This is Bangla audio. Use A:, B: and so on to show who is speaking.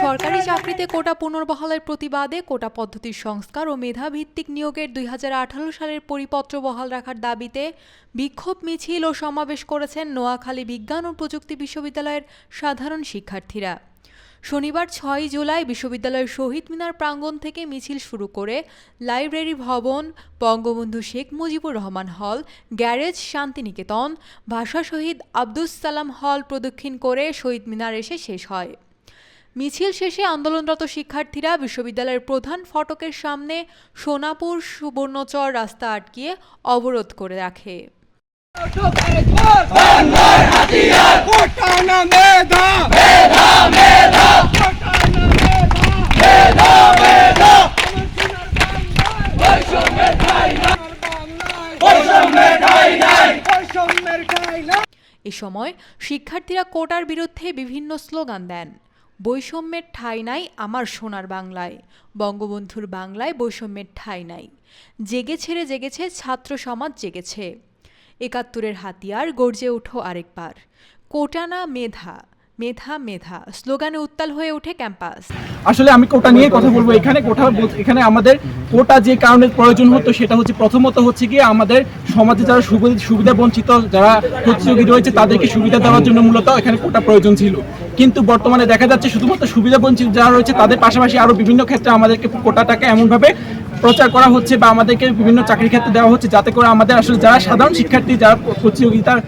A: সরকারি চাকরিতে কোটা পুনর্বহালের প্রতিবাদে কোটা পদ্ধতির সংস্কার ও মেধাভিত্তিক নিয়োগের 2018 সালের পরিপত্র বহাল রাখার দাবিতে বিক্ষোভ মিছিল ও সমাবেশ করেছেন নোয়াখালী বিজ্ঞান ও প্রযুক্তি বিশ্ববিদ্যালয়ের সাধারণ শিক্ষার্থীরা। শনিবার 6 জুলাই বিশ্ববিদ্যালয়ের শহীদ মিনার প্রাঙ্গণ থেকে মিছিল শুরু করে লাইব্রেরি ভবন, বঙ্গবন্ধু শেখ মুজিবুর রহমান হল, গ্যারেজ, শান্তিনিকেতন, ভাষা শহীদ আব্দুস সালাম হল প্রদক্ষিণ করে শহীদ মিনার এসে শেষ হয়। মিছিল শেষে আন্দোলনরত শিক্ষার্থীরা বিশ্ববিদ্যালয়ের প্রধান ফটকের সামনে সোনাপুর সুবর্ণচর রাস্তা আটকিয়ে অবরোধ করে রাখে। এ সময় শিক্ষার্থীরা কোটার বিরুদ্ধে বিভিন্ন স্লোগান দেন। বৈষম্যের ঠাঁই নাই আমার সোনার বাংলায়, বঙ্গবন্ধুর বাংলায় বৈষম্যের ঠাঁই নাই, জেগেছে ছাত্র সমাজ জেগেছে, ৭১-এর হাতিয়ার গর্জে ওঠো আরেকবার, কোটা না মেধা, মেধা মেধা স্লোগানে উত্তাল হয়ে ওঠে ক্যাম্পাস।
B: আসলে আমি কোটা নিয়ে কথা বলবো। এখানে আমাদের কোটা যে কারণে প্রয়োজন হতো সেটা হচ্ছে প্রথমত হচ্ছে কি আমাদের সমাজে যারা সুবিধা বঞ্চিত যারা প্রতিযোগী রয়েছে তাদেরকে সুবিধা দেওয়ার জন্য মূলত এখানে কোটা প্রয়োজন ছিল। কিন্তু বর্তমানে দেখা যাচ্ছে শুধুমাত্র সুবিধা বঞ্চিত যারা রয়েছে তাদের পাশাপাশি আরো বিভিন্ন ক্ষেত্রে আমাদেরকে কোটাটাকে এমনভাবে প্রচার করা হচ্ছে বা আমাদেরকে বিভিন্ন চাকরির ক্ষেত্রে দেওয়া হচ্ছে যাতে করে আমাদের আসলে যারা সাধারণ শিক্ষার্থী যারা প্রতিযোগিতার